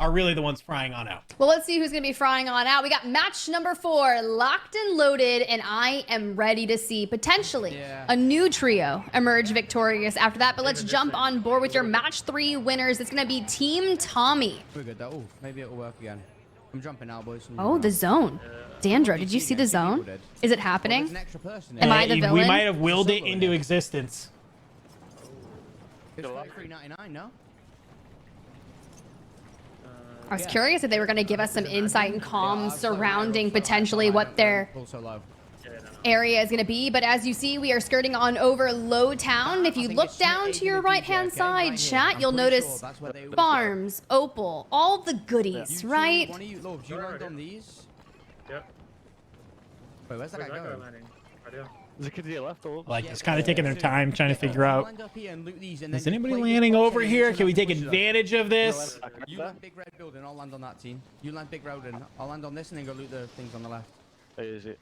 are really the ones frying on out. Well, let's see who's going to be frying on out. We got match number 4, locked and loaded, and I am ready to see potentially a new trio emerge victorious after that. But let's jump on board with your match 3 winners. It's going to be Team Tommey. We're good. Oh, maybe it'll work again. I'm jumping out, boys. Oh, the zone. Dandro, did you see the zone? Is it happening? Am I the villain? We might have willed it into existence. It's $3.99, no? I was curious if they were going to give us some insight and comms surrounding potentially what their area is going to be. But as you see, we are skirting on over Low Town. If you look down to your right-hand side, chat, you'll notice farms, opal, all the goodies, right? One of you, Lobes, you land on these? Yep. Wait, where's that guy going? There's a kid to your left, though. Like, it's kind of taking their time trying to figure out, is anybody landing over here? Can we take advantage of this? You land big red building, I'll land on that team. You land big red building, I'll land on this and then go loot the things on the left. Hey, is it?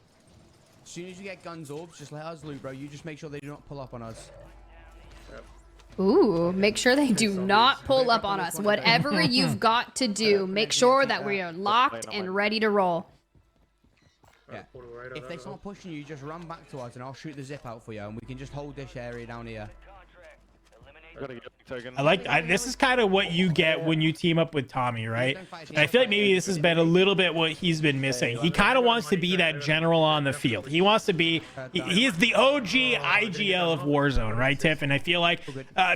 As soon as you get guns orbs, just let us loot, bro. You just make sure they do not pull up on us. Ooh, make sure they do not pull up on us. Whatever you've got to do, make sure that we are locked and ready to roll. Yeah. If they start pushing you, just run back to us and I'll shoot the zip out for you and we can just hold this area down here. This is kind of what you get when you team up with Tommey, right? And I feel like maybe this has been a little bit what he's been missing. He kind of wants to be that general on the field. He wants to be, he is the OG IGL of Warzone, right, Tiff? And I feel like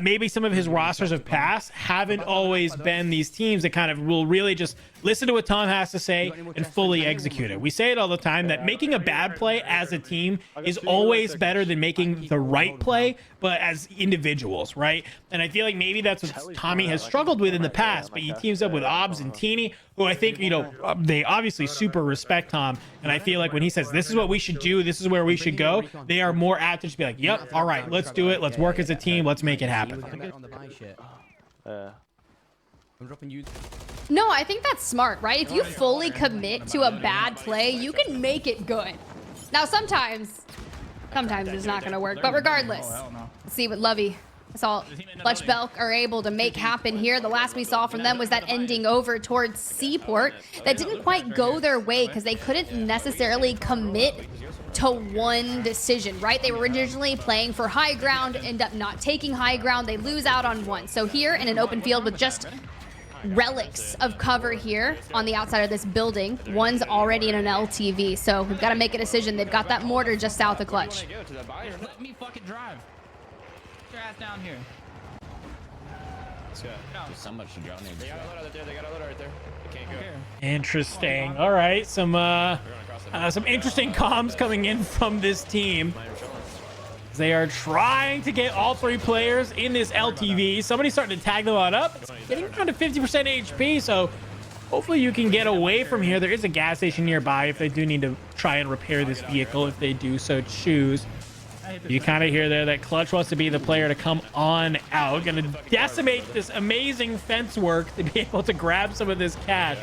maybe some of his rosters of past haven't always been these teams that kind of will really just listen to what Tom has to say and fully execute it. We say it all the time that making a bad play as a team is always better than making the right play, but as individuals, right? And I feel like maybe that's what Tommey has struggled with in the past, but he teams up with Obs and Teeny, who I think, you know, they obviously super respect Tom. And I feel like when he says, this is what we should do, this is where we should go, they are more apt to just be like, yep, all right, let's do it. Let's work as a team. Let's make it happen. No, I think that's smart, right? If you fully commit to a bad play, you can make it good. Now, sometimes it's not going to work, but regardless, let's see what Lovey, Assault, Fletch Belk are able to make happen here. The last we saw from them was that ending over towards Seaport that didn't quite go their way because they couldn't necessarily commit to one decision, right? They were originally playing for high ground, end up not taking high ground. They lose out on one. So here in an open field with just relics of cover here on the outside of this building, one's already in an LTV. So we've got to make a decision. They've got that mortar just south of Clutch. Let me fucking drive. Get your ass down here. Let's go. There's so much to drone. They got a load right there. They got a load right there. They can't go. Interesting. All right, some interesting comms coming in from this team. They are trying to get all 3 players in this LTV. Somebody's starting to tag them on up. It's getting around to 50% HP, so hopefully you can get away from here. There is a gas station nearby if they do need to try and repair this vehicle, if they do so choose. You kind of hear there that Clutch wants to be the player to come on out. Going to decimate this amazing fence work to be able to grab some of this cash.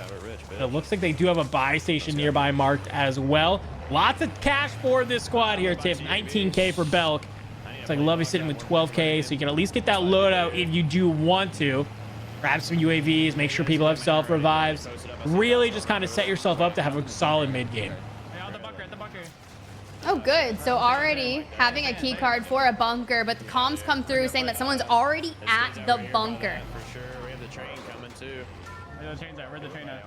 It looks like they do have a buy station nearby marked as well. Lots of cash for this squad here, Tiff. 19K for Belk. It's like Lovey sitting with 12K, so you can at least get that loadout if you do want to. Grab some UAVs, make sure people have self-revives. Really just kind of set yourself up to have a solid mid-game. Oh, good. So already having a key card for a bunker, but the comms come through saying that someone's already at the bunker. For sure. We have the train coming too. Where's the train at?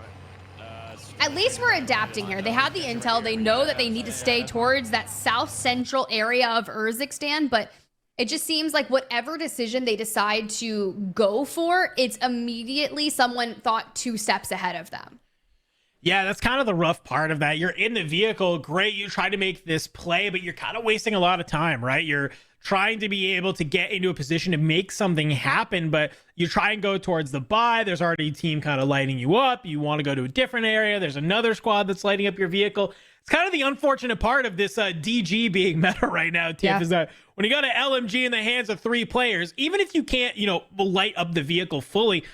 At least we're adapting here. They have the intel. They know that they need to stay towards that south central area of Urzikstan, but it just seems like whatever decision they decide to go for, it's immediately someone thought 2 steps ahead of them. Yeah, that's kind of the rough part of that. You're in the vehicle. Great. You try to make this play, but you're kind of wasting a lot of time, right? You're trying to be able to get into a position to make something happen, but you try and go towards the buy. There's already a team kind of lighting you up. You want to go to a different area. There's another squad that's lighting up your vehicle. It's kind of the unfortunate part of this DG being meta right now, Tiff, is that when you got an LMG in the hands of 3 players, even if you can't, you know, light up the vehicle fully,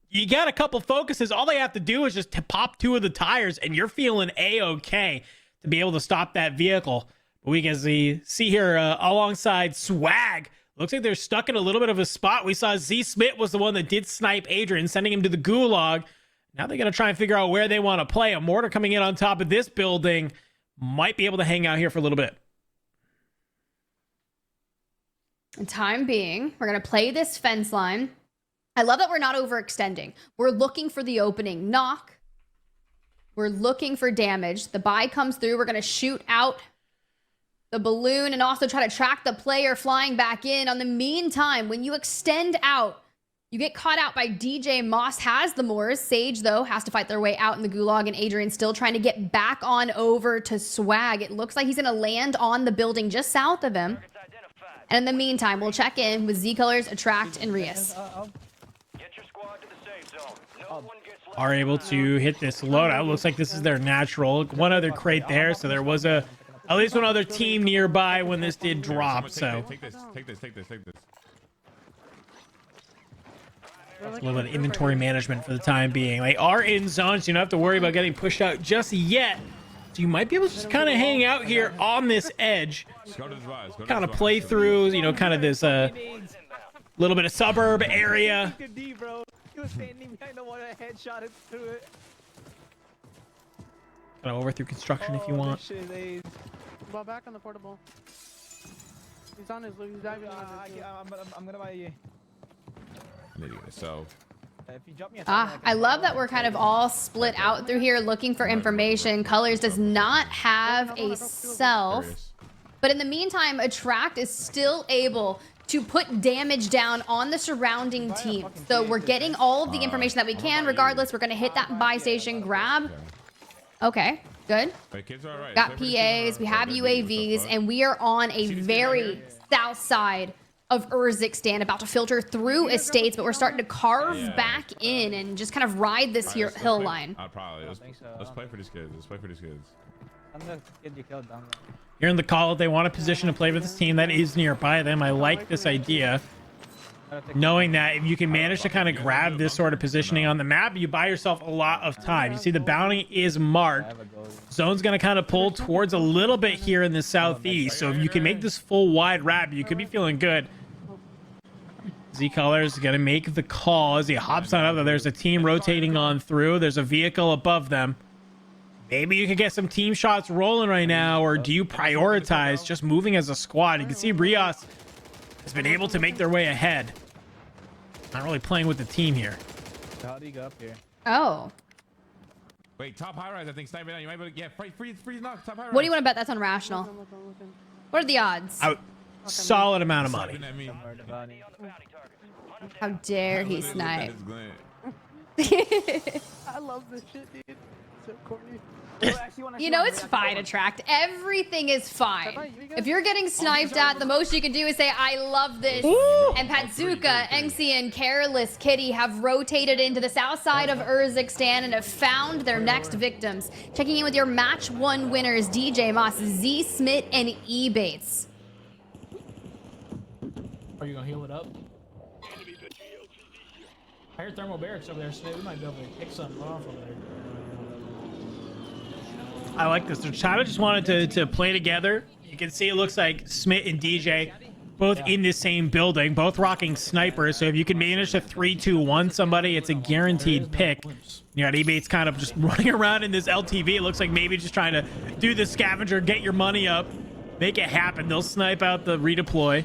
you got a couple focuses. All they have to do is just to pop 2 of the tires and you're feeling A-okay to be able to stop that vehicle. But we can see here alongside Swag. Looks like they're stuck in a little bit of a spot. We saw Z Smith was the one that did snipe Adrian, sending him to the gulag. Now they got to try and figure out where they want to play. A mortar coming in on top of this building might be able to hang out here for a little bit. And time being, we're going to play this fence line. I love that we're not overextending. We're looking for the opening knock. We're looking for damage. The buy comes through. We're going to shoot out the balloon and also try to track the player flying back in. On the meantime, when you extend out, you get caught out by DJ. Moss has the Moors. Sage, though, has to fight their way out in the gulag, and Adrian's still trying to get back on over to Swag. It looks like he's going to land on the building just south of him. And in the meantime, we'll check in with zcolors, Attract, and Rias. Are able to hit this loadout. Looks like this is their natural. One other crate there, so there was at least one other team nearby when this did drop. So take this. a little bit of inventory management for the time being. They are in zone, so you don't have to worry about getting pushed out just yet. So you might be able to just kind of hang out here on this edge, kind of play through, you know, kind of this little bit of suburb area. Kind of over through construction if you want. Ball back on the portable. He's on his loot. He's diving on his loot. I'm gonna buy you. So I love that we're kind of all split out through here looking for information. Colors does not have a self, but in the meantime, Attract is still able to put damage down on the surrounding team. So we're getting all of the information that we can. Regardless, we're going to hit that buy station grab. Okay, good. Got PAs, we have UAVs, and we are on a very south side of Urzikstan, about to filter through estates, but we're starting to carve back in and just kind of ride this here hill line. Let's play for these kids. I'm gonna get you killed down there. Here in the call, they want a position to play with this team that is nearby them. I like this idea, knowing that if you can manage to kind of grab this sort of positioning on the map, you buy yourself a lot of time. You see the bounty is marked. Zone's going to kind of pull towards a little bit here in the southeast. So if you can make this full wide wrap, you could be feeling good. zcolors is going to make the call as he hops on up. There's a team rotating on through. There's a vehicle above them. Maybe you can get some team shots rolling right now, or do you prioritize just moving as a squad? You can see Rias has been able to make their way ahead. Not really playing with the team here. How do you go up here? Oh. Wait, top high rise, I think. Sniper down. You might be able to get freeze knock, top high rise. What do you want to bet? That's unrational. What are the odds? Solid amount of money. How dare he snipe? I love this shit, dude. So corny. You know, it's fine, Attract. Everything is fine. If you're getting sniped at, the most you can do is say, I love this. Ooh. And Patzuka, Enxi, and Careless Kitty have rotated into the south side of Urzikstan and have found their next victims. Checking in with your match 1 winners, DJ Moss, Z Smith, and E-Bates. Are you gonna heal it up? I hear thermal barracks over there, so we might be able to kick something off over there. I like this. They're kind of just wanted to play together. You can see it looks like Smith and DJ both in the same building, both rocking snipers. So if you can manage to 3-2-1 somebody, it's a guaranteed pick. You got E-Bates kind of just running around in this LTV. It looks like maybe just trying to do the scavenger, get your money up, make it happen. They'll snipe out the redeploy.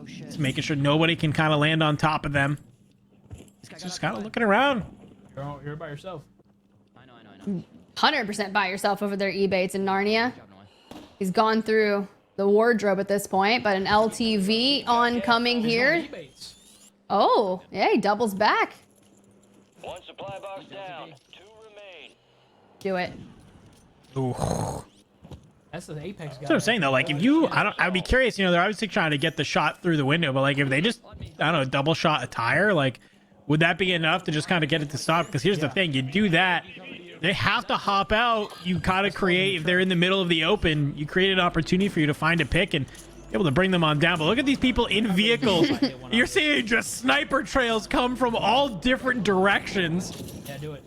Just making sure nobody can kind of land on top of them. Just kind of looking around. You're by yourself. I know. 100% by yourself over there, E-Bates in Narnia. He's gone through the wardrobe at this point, but an LTV oncoming here. Oh, yeah, he doubles back. 1 supply box down, 2 remain. Do it. Ooh. That's the Apex guy. That's what I'm saying though. Like if you, I'd be curious. You know, they're obviously trying to get the shot through the window, but like if they just, I don't know, double shot a tire, like would that be enough to just kind of get it to stop? Because here's the thing: you do that, they have to hop out. You kind of create, if they're in the middle of the open, you create an opportunity for you to find a pick and be able to bring them on down. But look at these people in vehicles. You're seeing just sniper trails come from all different directions. Yeah, do it.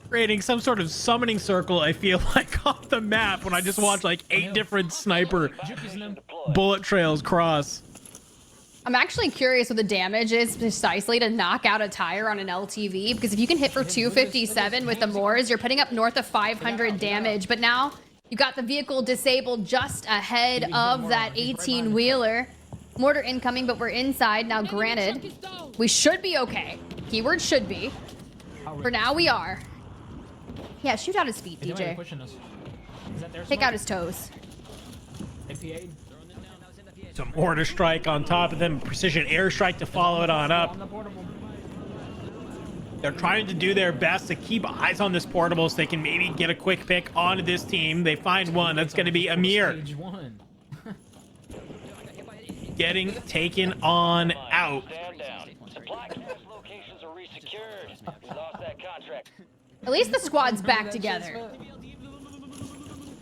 Creating some sort of summoning circle, I feel like, off the map when I just watch like 8 different sniper bullet trails cross. I'm actually curious what the damage is precisely to knock out a tire on an LTV, because if you can hit for 257 with the Moors, you're putting up north of 500 damage. But now you got the vehicle disabled just ahead of that 18-wheeler. Mortar incoming, but we're inside. Now, granted, we should be okay. Keyword should be. For now, we are. Yeah, shoot out his feet, DJ. Take out his toes. Some mortar strike on top of them, precision airstrike to follow it on up. They're trying to do their best to keep eyes on this portable so they can maybe get a quick pick onto this team. They find one. That's going to be Amir. Getting taken on out. Stand down. Supply cache locations are resecured. We lost that contract. At least the squad's back together.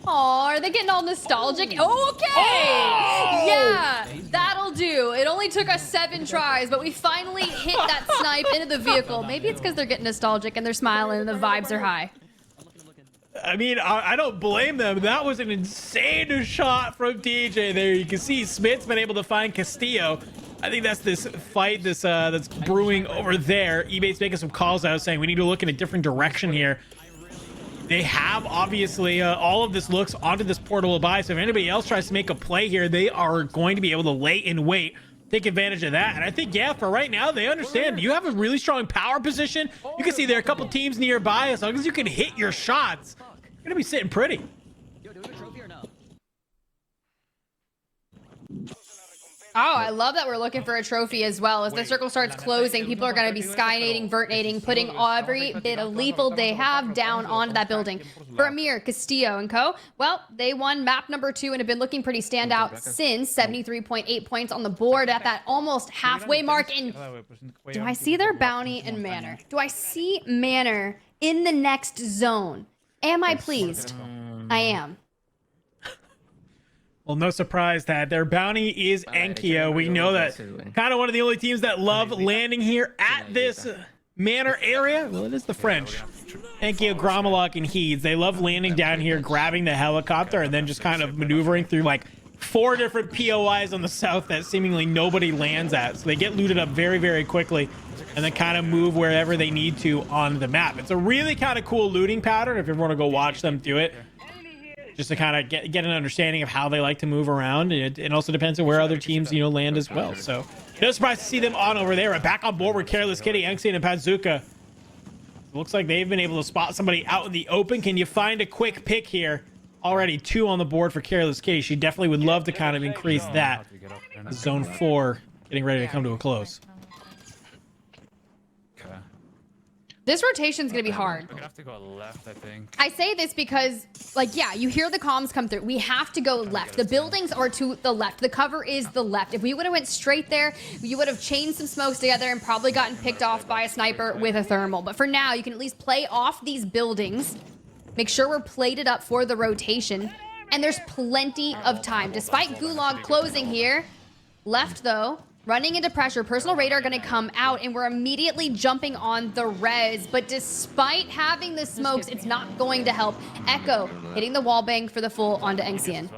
Aw, are they getting all nostalgic? Okay! Oh! Yeah, that'll do. It only took us 7 tries, but we finally hit that snipe into the vehicle. Maybe it's because they're getting nostalgic and they're smiling and the vibes are high. I mean, I don't blame them. That was an insane shot from DJ there. You can see Smith's been able to find Castillo. I think that's this fight that's brewing over there. eBay's making some calls out saying we need to look in a different direction here. They have, obviously, all of this looks onto this portable buy, so if anybody else tries to make a play here, they are going to be able to lay in wait, take advantage of that. And I think, yeah, for right now, they understand you have a really strong power position. You can see there are a couple teams nearby. As long as you can hit your shots, you're going to be sitting pretty. Oh, I love that we're looking for a trophy as well. As the circle starts closing, people are going to be skynading, vertnating, putting every bit of lethal they have down onto that building. For Amir, Castillo, and co. Well, they won map number 2 and have been looking pretty standout since. 73.8 points on the board at that almost halfway mark. And do I see their bounty and Manor? Do I see Manor in the next zone? Am I pleased? I am. Well, no surprise that their bounty is enkeo. We know that kind of one of the only teams that love landing here at this manor area. Well, it is the French. enkeo, Gromalok, and Heeds. They love landing down here, grabbing the helicopter, and then just kind of maneuvering through like 4 different POIs on the south that seemingly nobody lands at. So they get looted up very, very quickly and then kind of move wherever they need to on the map. It's a really kind of cool looting pattern if you want to go watch them do it. Just to kind of get an understanding of how they like to move around. It also depends on where other teams, you know, land as well. So no surprise to see them on over there. Back on board with Careless Kitty, Enxian, and Pazuka. Looks like they've been able to spot somebody out in the open. Can you find a quick pick here? Already 2 on the board for Careless Kitty. She definitely would love to kind of increase that. Zone 4 getting ready to come to a close. This rotation's gonna be hard. We're gonna have to go left, I think. I say this because, like, yeah, you hear the comms come through. We have to go left. The buildings are to the left. The cover is the left. If we would have went straight there, you would have chained some smokes together and probably gotten picked off by a sniper with a thermal. But for now, you can at least play off these buildings. Make sure we're plated up for the rotation. And there's plenty of time. Despite Gulag closing here, left though, running into pressure, personal radar gonna come out, and we're immediately jumping on the res. But despite having the smokes, it's not going to help. Echo hitting the wall bang for the full onto Enxian.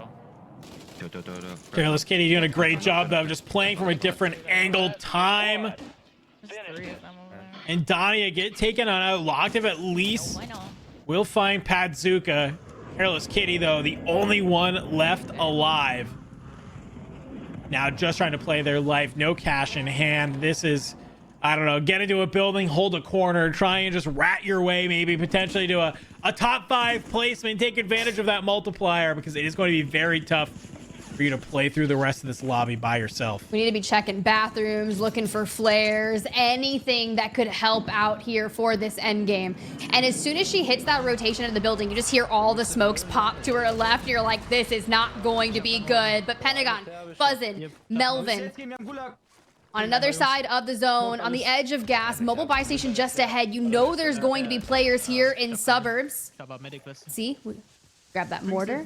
Careless Kitty doing a great job though, just playing from a different angle time. And Dania get taken on out. Locked at least. We'll find Pazuka. Careless Kitty though, the only one left alive. Now just trying to play their life, no cash in hand. This is, I don't know, get into a building, hold a corner, try and just rat your way, maybe potentially to a top 5 placement, take advantage of that multiplier, because it is going to be very tough for you to play through the rest of this lobby by yourself. We need to be checking bathrooms, looking for flares, anything that could help out here for this end game. And as soon as she hits that rotation of the building, you just hear all the smokes pop to her left. You're like, this is not going to be good. But Pentagon, Buzzin, Melvin, on another side of the zone, on the edge of gas, mobile buy station just ahead. You know there's going to be players here in suburbs. See? Grab that mortar.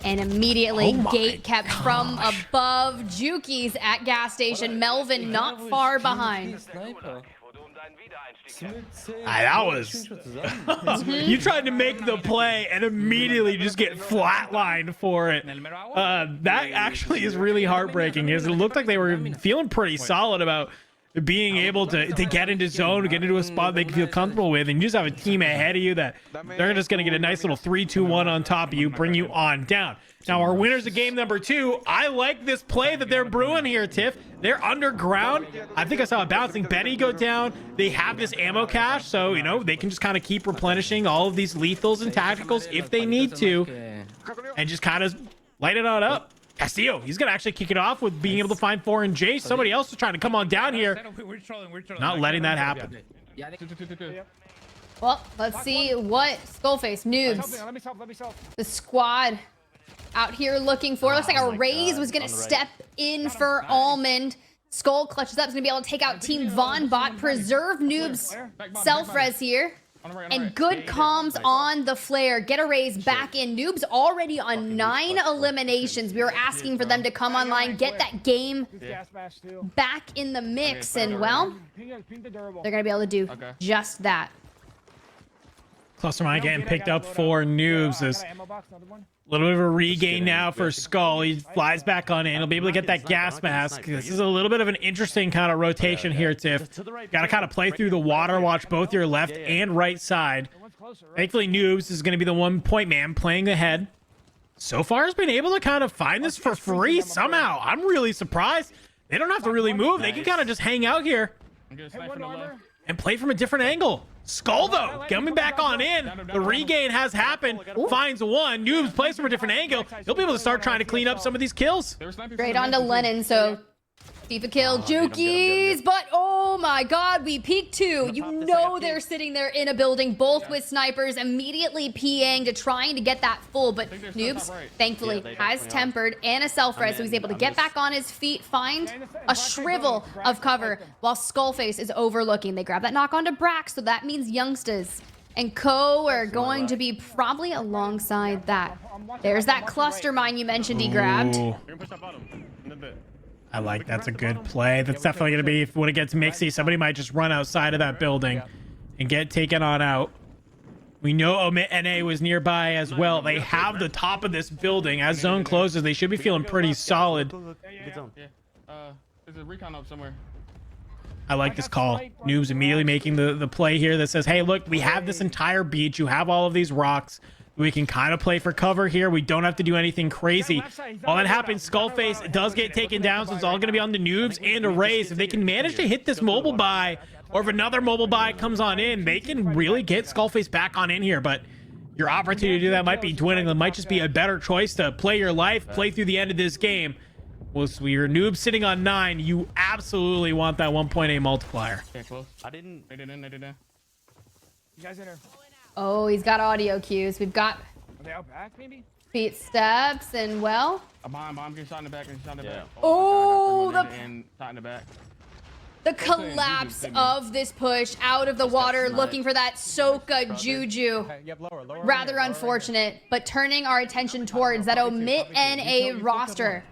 And immediately gate kept from above. Juki's at gas station. Melvin not far behind. That was... You tried to make the play and immediately just get flatlined for it. That actually is really heartbreaking, because it looked like they were feeling pretty solid about being able to get into zone, get into a spot they can feel comfortable with, and you just have a team ahead of you that they're just going to get a nice little 3-2-1 on top of you, bring you on down. Now, our winners of game number 2, I like this play that they're brewing here, Tiff. They're underground. I think I saw a bouncing Betty go down. They have this ammo cache, so, you know, they can just kind of keep replenishing all of these lethals and tacticals if they need to, and just kind of light it on up. Castillo, he's going to actually kick it off with being able to find 4 and J. Somebody else is trying to come on down here. Not letting that happen. Well, let's see what Skullface, Noobs, the squad out here looking for. Looks like a Raze was going to step in for Almond. Skull clutches up. Is going to be able to take out Team Von Bot. Preserve Noobs self-res here. And good comms on the flare. Get a Raze back in. Noobs already on 9 eliminations. We were asking for them to come online, get that game back in the mix. And, well, they're going to be able to do just that. Cluster mine getting picked up for Noobs. There's a little bit of a regain now for Skull. He flies back on in. He'll be able to get that gas mask. This is a little bit of an interesting kind of rotation here, Tiff. Got to kind of play through the water, watch both your left and right side. Thankfully, Noobs is going to be the 1-point man playing ahead. So far has been able to kind of find this for free somehow. I'm really surprised. They don't have to really move. They can kind of just hang out here and play from a different angle. Skull, though, coming back on in. The regain has happened. Finds 1. Noobs plays from a different angle. He'll be able to start trying to clean up some of these kills. Straight on to Lennon, so Fifakill, Jukies, but oh my god, we peeked 2. You know they're sitting there in a building, both with snipers, immediately PAing to trying to get that full, but Noobs, thankfully, has tempered and a self-res, so he's able to get back on his feet, find a shrivel of cover, while Skullface is overlooking. They grab that knock onto Brax, so that means Youngsters and Co are going to be probably alongside that. There's that cluster mine you mentioned he grabbed. I like that's a good play. That's definitely going to be, when it gets mixy, somebody might just run outside of that building and get taken on out. We know NA was nearby as well. They have the top of this building. As zone closes, they should be feeling pretty solid. There's a recon up somewhere. I like this call. Noobs immediately making the play here that says, hey, look, we have this entire beach. You have all of these rocks. We can kind of play for cover here. We don't have to do anything crazy. All that happens, Skullface does get taken down, so it's all going to be on the Noobs and a Raze. If they can manage to hit this mobile buy, or if another mobile buy comes on in, they can really get Skullface back on in here. But your opportunity to do that might be dwindling. It might just be a better choice to play your life, play through the end of this game. Well, so your Noob sitting on 9, you absolutely want that 1.8 multiplier. Okay, close. I didn't. You guys in there? Oh, he's got audio cues. We've got Are they out back, maybe? feet steps and, well, Bomb getting shot in the back and shot in the back. oh, And shot in the back. the collapse of this push out of the water, looking for that Soka Juju. Rather unfortunate, but turning our attention towards that omit NA roster.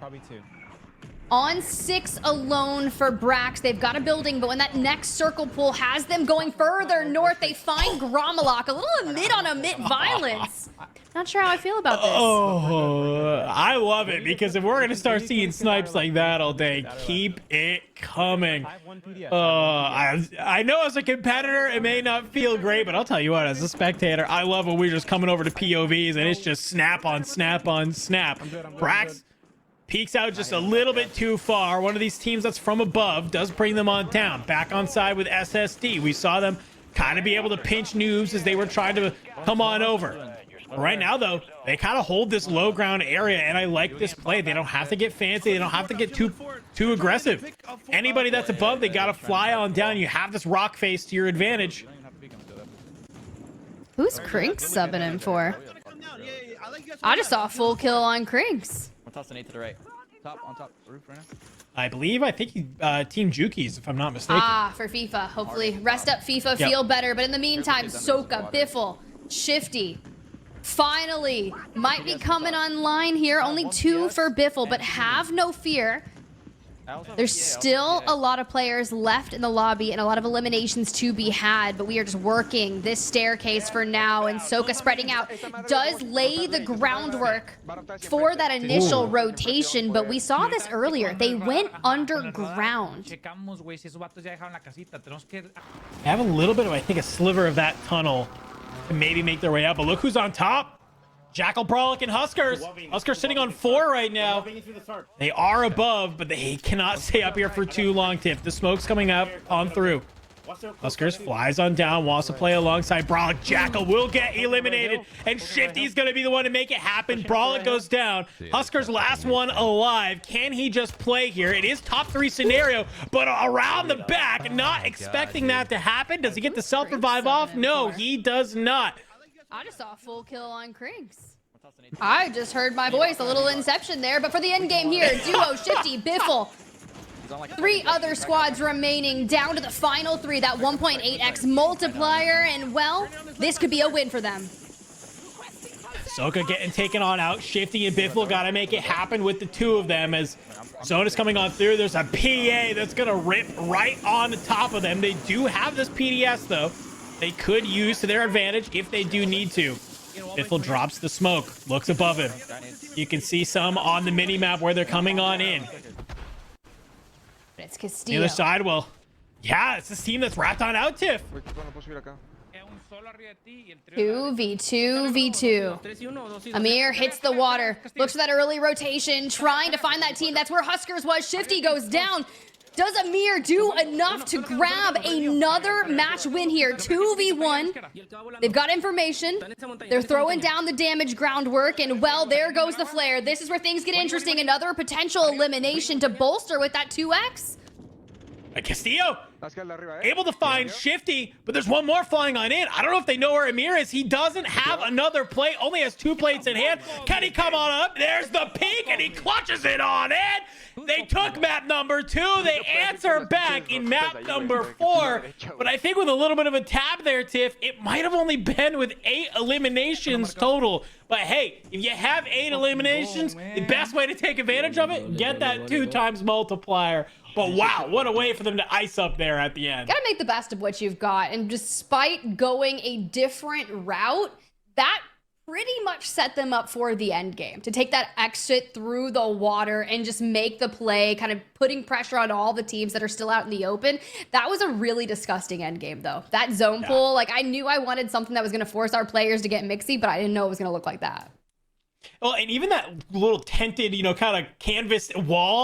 On 6 alone for Brax. They've got a building, but when that next circle pull has them going further north, they find Gromalok. A little omit violence. Not sure how I feel about this. Oh, I love it, because if we're going to start seeing snipes like that all day, keep it coming. I know as a competitor, it may not feel great, but I'll tell you what, as a spectator, I love when we're just coming over to POVs and it's just snap on snap on snap. Brax peeks out just a little bit too far. One of these teams that's from above does bring them on down. Back on side with SSD. We saw them kind of be able to pinch Noobs as they were trying to come on over. Right now, though, they kind of hold this low ground area, and I like this play. They don't have to get fancy. They don't have to get too aggressive. Anybody that's above, they got to fly on down. You have this rock face to your advantage. Who's Crinks subbing him for? I just saw a full kill on Crinks. I'll toss an 8 to the right. On top roof right now. I think Team Jukies, if I'm not mistaken. Ah, for FIFA. Hopefully, rest up FIFA, feel better. But in the meantime, Soka, Biffle, Shifty, finally might be coming online here. Only 2 for Biffle, but have no fear. There's still a lot of players left in the lobby and a lot of eliminations to be had, but we are just working this staircase for now, and Soka spreading out does lay the groundwork for that initial rotation, but we saw this earlier. They went underground. They have a little bit of, I think, a sliver of that tunnel to maybe make their way up, but look who's on top. Jackal, Brawlic, and Huskerrs. Huskerrs sitting on 4 right now. They are above, but they cannot stay up here for too long, Tiff. The smoke's coming up on through. Huskerrs flies on down, wants to play alongside Brawlic. Jackal will get eliminated, and Shifty's going to be the one to make it happen. Brawlic goes down. Huskerrs last one alive. Can he just play here? It is top 3 scenario, but around the back, not expecting that to happen. Does he get the self-revive off? No, he does not. I just saw a full kill on Krings. I just heard my voice, a little inception there, but for the end game here, duo, Shifty, Biffle. 3 other squads remaining, down to the final 3, that 1.8x multiplier, and well, this could be a win for them. Soka getting taken on out. Shifty and Biffle got to make it happen with the 2 of them as Zone is coming on through. There's a PA that's going to rip right on the top of them. They do have this PDS, though. They could use to their advantage if they do need to. Biffle drops the smoke, looks above him. You can see some on the mini-map where they're coming on in. It's The Castillo. other side, well, yeah, it's this team that's wrapped on out, Tiff. 2v2v2. Amir hits the water, looks for that early rotation, trying to find that team. That's where Huskerrs was. Shifty goes down. Does Amir do enough to grab another match win here? 2v1. They've got information. They're throwing down the damage groundwork, and well, there goes the flare. This is where things get interesting. Another potential elimination to bolster with that 2x. Castillo able to find Shifty, but there's one more flying on in. I don't know if they know where Amir is. He doesn't have another plate, only has 2 plates in hand. Can he come on up? There's the peek, and he clutches it on in. They took map number 2. They answer back in map number 4. But I think with a little bit of a tab there, Tiff, it might have only been with 8 eliminations total. But hey, if you have 8 eliminations, the best way to take advantage of it, get that 2 times multiplier. But wow, what a way for them to ice up there at the end. Gotta make the best of what you've got. And despite going a different route, that pretty much set them up for the end game. To take that exit through the water and just make the play, kind of putting pressure on all the teams that are still out in the open. That was a really disgusting end game, though. That zone pull, like, I knew I wanted something that was going to force our players to get mixy, but I didn't know it was going to look like that. Well, and even that little tented, kind of canvas wall